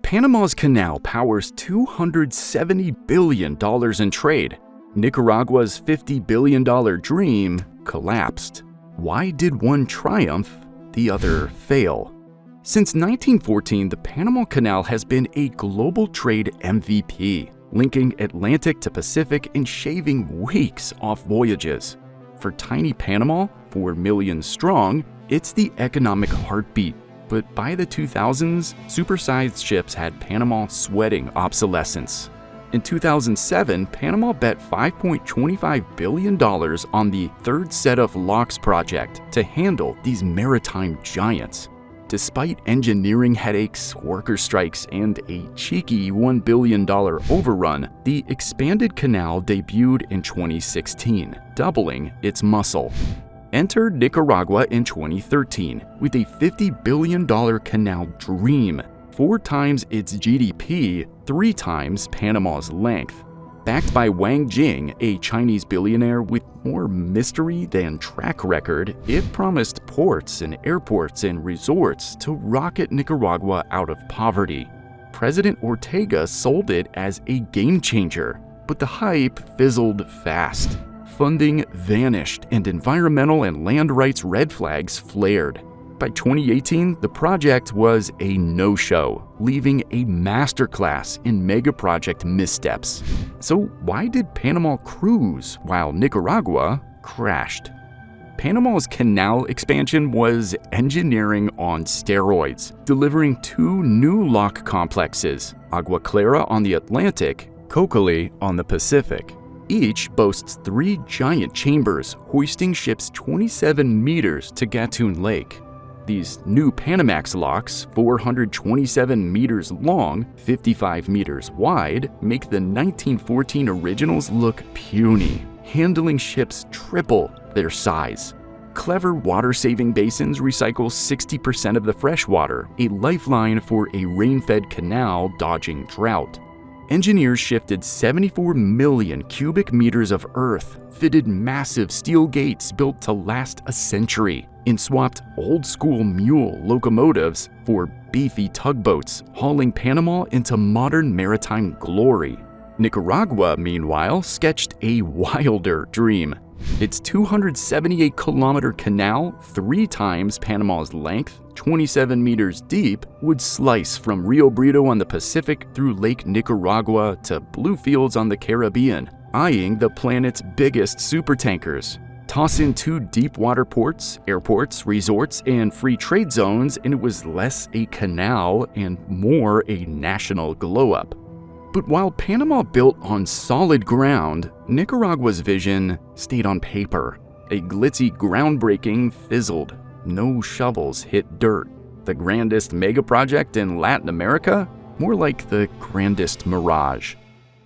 Panama's canal powers $270 billion in trade. Nicaragua's $50 billion dream collapsed. Why did one triumph, the other fail? Since 1914, the Panama Canal has been a global trade MVP, linking Atlantic to Pacific and shaving weeks off voyages. For tiny Panama, 4 million strong, it's the economic heartbeat. But by the 2000s, supersized ships had Panama sweating obsolescence. In 2007, Panama bet $5.25 billion on the third set of locks project to handle these maritime giants. Despite engineering headaches, worker strikes, and a cheeky $1 billion overrun, the expanded canal debuted in 2016, doubling its muscle. Enter Nicaragua in 2013 with a $50 billion canal dream, 4 times its GDP, 3 times Panama's length. Backed by Wang Jing, a Chinese billionaire with more mystery than track record, it promised ports and airports and resorts to rocket Nicaragua out of poverty. President Ortega sold it as a game changer, but the hype fizzled fast. Funding vanished and environmental and land rights red flags flared. By 2018, the project was a no-show, leaving a masterclass in megaproject missteps. So why did Panama cruise while Nicaragua crashed? Panama's canal expansion was engineering on steroids, delivering 2 new lock complexes, Agua Clara on the Atlantic, Cocally on the Pacific. Each boasts 3 giant chambers, hoisting ships 27 meters to Gatun Lake. These new Panamax locks, 427 meters long, 55 meters wide, make the 1914 originals look puny, handling ships triple their size. Clever water-saving basins recycle 60% of the fresh water, a lifeline for a rain-fed canal dodging drought. Engineers shifted 74 million cubic meters of earth, fitted massive steel gates built to last a century, and swapped old-school mule locomotives for beefy tugboats, hauling Panama into modern maritime glory. Nicaragua, meanwhile, sketched a wilder dream. Its 278-kilometer canal, 3 times Panama's length, 27 meters deep, would slice from Rio Brito on the Pacific through Lake Nicaragua to Bluefields on the Caribbean, eyeing the planet's biggest supertankers. Toss in 2 deep water ports, airports, resorts, and free trade zones, and it was less a canal and more a national glow-up. But while Panama built on solid ground, Nicaragua's vision stayed on paper. A glitzy groundbreaking fizzled. No shovels hit dirt. The grandest megaproject in Latin America? More like the grandest mirage.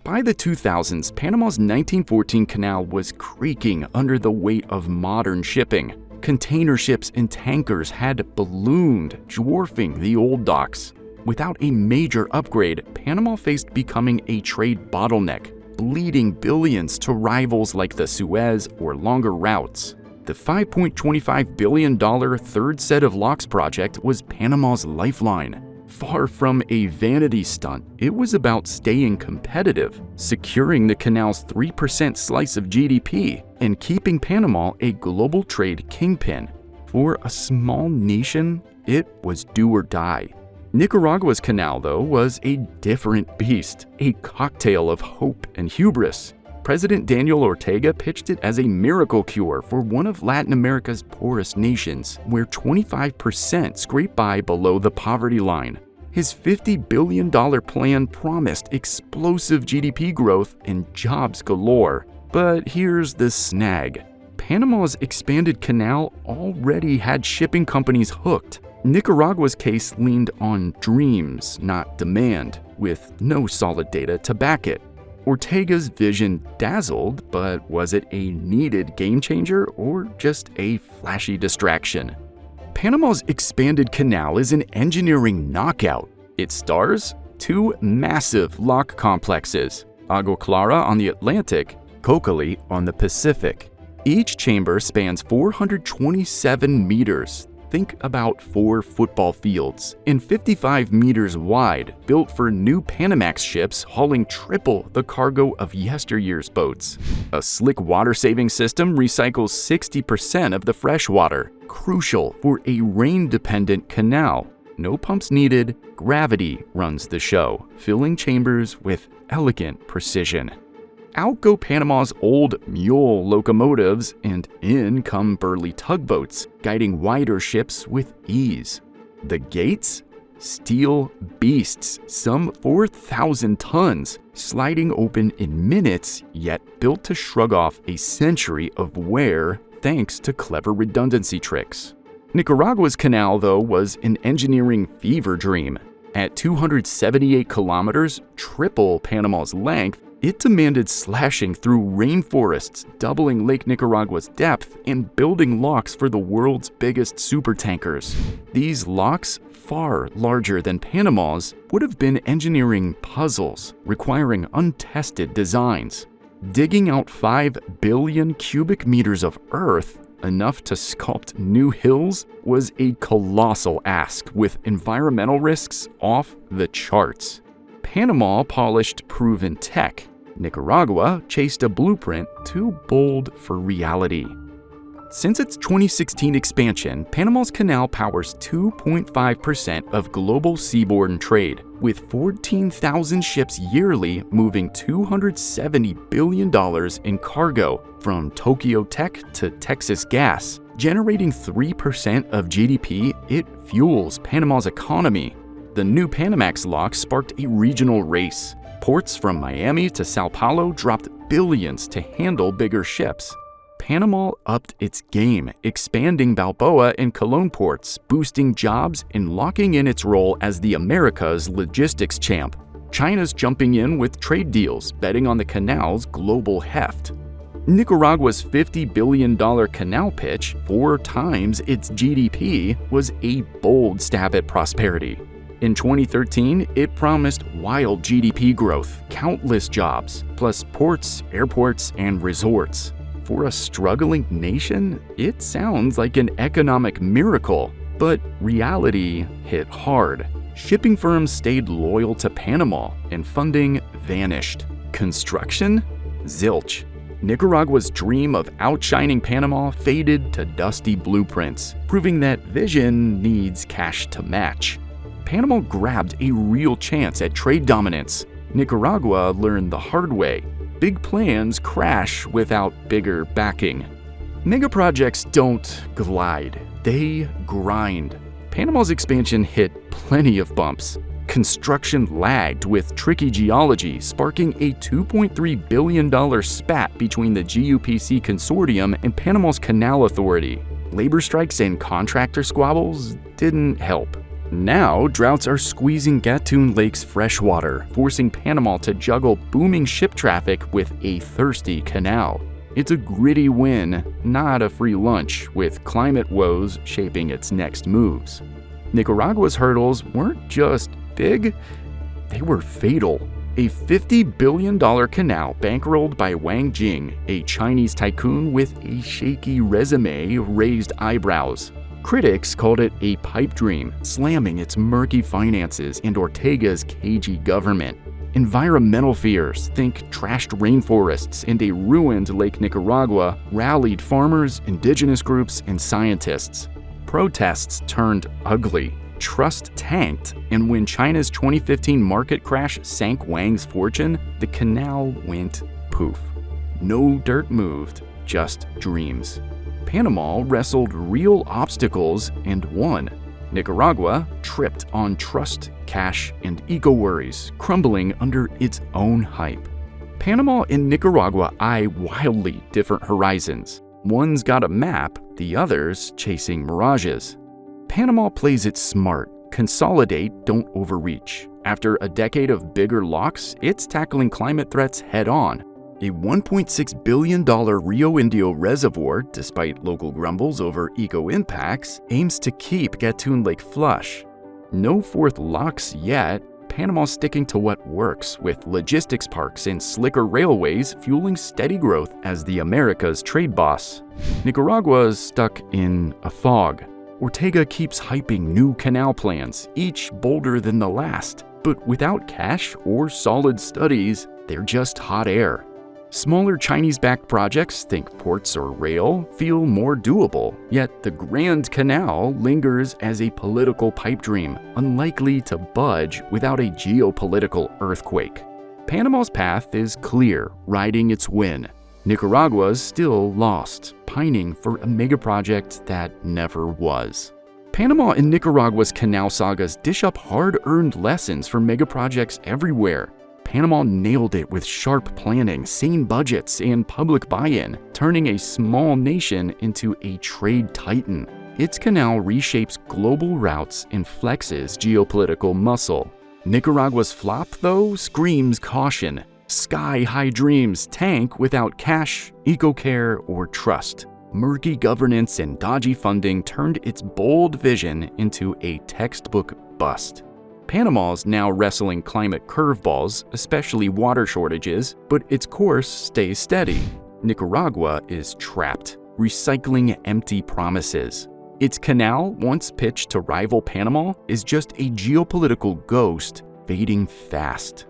By the 2000s, Panama's 1914 canal was creaking under the weight of modern shipping. Container ships and tankers had ballooned, dwarfing the old docks. Without a major upgrade, Panama faced becoming a trade bottleneck, bleeding billions to rivals like the Suez or longer routes. The $5.25 billion third set of locks project was Panama's lifeline. Far from a vanity stunt, it was about staying competitive, securing the canal's 3% slice of GDP, and keeping Panama a global trade kingpin. For a small nation, it was do or die. Nicaragua's canal, though, was a different beast, a cocktail of hope and hubris. President Daniel Ortega pitched it as a miracle cure for one of Latin America's poorest nations, where 25% scrape by below the poverty line. His $50 billion plan promised explosive GDP growth and jobs galore. But here's the snag. Panama's expanded canal already had shipping companies hooked. Nicaragua's case leaned on dreams, not demand, with no solid data to back it. Ortega's vision dazzled, but was it a needed game changer or just a flashy distraction? Panama's expanded canal is an engineering knockout. Its stars? 2 massive lock complexes, Agua Clara on the Atlantic, Cocally on the Pacific. Each chamber spans 427 meters, Think about 4 football fields and 55 meters wide, built for new Panamax ships hauling triple the cargo of yesteryear's boats. A slick water-saving system recycles 60% of the fresh water, crucial for a rain-dependent canal. No pumps needed, gravity runs the show, filling chambers with elegant precision. Out go Panama's old mule locomotives, and in come burly tugboats, guiding wider ships with ease. The gates? Steel beasts, some 4,000 tons, sliding open in minutes, yet built to shrug off a century of wear thanks to clever redundancy tricks. Nicaragua's canal, though, was an engineering fever dream. At 278 kilometers, triple Panama's length, it demanded slashing through rainforests, doubling Lake Nicaragua's depth, and building locks for the world's biggest supertankers. These locks, far larger than Panama's, would have been engineering puzzles, requiring untested designs. Digging out 5 billion cubic meters of earth, enough to sculpt new hills, was a colossal ask, with environmental risks off the charts. Panama polished proven tech. Nicaragua chased a blueprint too bold for reality. Since its 2016 expansion, Panama's canal powers 2.5% of global seaborne trade, with 14,000 ships yearly moving $270 billion in cargo, from Tokyo Tech to Texas Gas. Generating 3% of GDP, it fuels Panama's economy. The new Panamax lock sparked a regional race. Ports from Miami to Sao Paulo dropped billions to handle bigger ships. Panama upped its game, expanding Balboa and Colón ports, boosting jobs and locking in its role as the America's logistics champ. China's jumping in with trade deals, betting on the canal's global heft. Nicaragua's $50 billion canal pitch, 4 times its GDP, was a bold stab at prosperity. In 2013, it promised wild GDP growth, countless jobs, plus ports, airports, and resorts. For a struggling nation, it sounds like an economic miracle, but reality hit hard. Shipping firms stayed loyal to Panama, and funding vanished. Construction? Zilch. Nicaragua's dream of outshining Panama faded to dusty blueprints, proving that vision needs cash to match. Panama grabbed a real chance at trade dominance. Nicaragua learned the hard way. Big plans crash without bigger backing. Megaprojects don't glide, they grind. Panama's expansion hit plenty of bumps. Construction lagged with tricky geology, sparking a $2.3 billion spat between the GUPC consortium and Panama's Canal Authority. Labor strikes and contractor squabbles didn't help. Now, droughts are squeezing Gatun Lake's freshwater, forcing Panama to juggle booming ship traffic with a thirsty canal. It's a gritty win, not a free lunch, with climate woes shaping its next moves. Nicaragua's hurdles weren't just big, they were fatal. A $50 billion canal bankrolled by Wang Jing, a Chinese tycoon with a shaky resume, raised eyebrows. Critics called it a pipe dream, slamming its murky finances and Ortega's cagey government. Environmental fears, think trashed rainforests and a ruined Lake Nicaragua, rallied farmers, indigenous groups, and scientists. Protests turned ugly. Trust tanked, and when China's 2015 market crash sank Wang's fortune, the canal went poof. No dirt moved, just dreams. Panama wrestled real obstacles and won. Nicaragua tripped on trust, cash, and eco-worries, crumbling under its own hype. Panama and Nicaragua eye wildly different horizons. One's got a map, the other's chasing mirages. Panama plays it smart. Consolidate, don't overreach. After a decade of bigger locks, it's tackling climate threats head-on. A $1.6 billion Rio Indio reservoir, despite local grumbles over eco-impacts, aims to keep Gatun Lake flush. No fourth locks yet. Panama's sticking to what works, with logistics parks and slicker railways fueling steady growth as the America's trade boss. Nicaragua's stuck in a fog. Ortega keeps hyping new canal plans, each bolder than the last, but without cash or solid studies, they're just hot air. Smaller Chinese-backed projects, think ports or rail, feel more doable, yet the Grand Canal lingers as a political pipe dream, unlikely to budge without a geopolitical earthquake. Panama's path is clear, riding its win. Nicaragua's still lost, pining for a megaproject that never was. Panama and Nicaragua's canal sagas dish up hard-earned lessons for megaprojects everywhere. Panama nailed it with sharp planning, sane budgets, and public buy-in, turning a small nation into a trade titan. Its canal reshapes global routes and flexes geopolitical muscle. Nicaragua's flop, though, screams caution. Sky-high dreams tank without cash, eco-care, or trust. Murky governance and dodgy funding turned its bold vision into a textbook bust. Panama's now wrestling climate curveballs, especially water shortages, but its course stays steady. Nicaragua is trapped, recycling empty promises. Its canal, once pitched to rival Panama, is just a geopolitical ghost fading fast.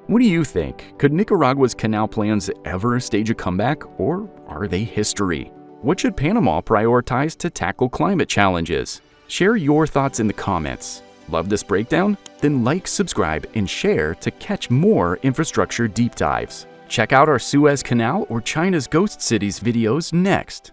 What do you think? Could Nicaragua's canal plans ever stage a comeback, or are they history? What should Panama prioritize to tackle climate challenges? Share your thoughts in the comments. Love this breakdown? Then like, subscribe, and share to catch more infrastructure deep dives. Check out our Suez Canal or China's Ghost Cities videos next.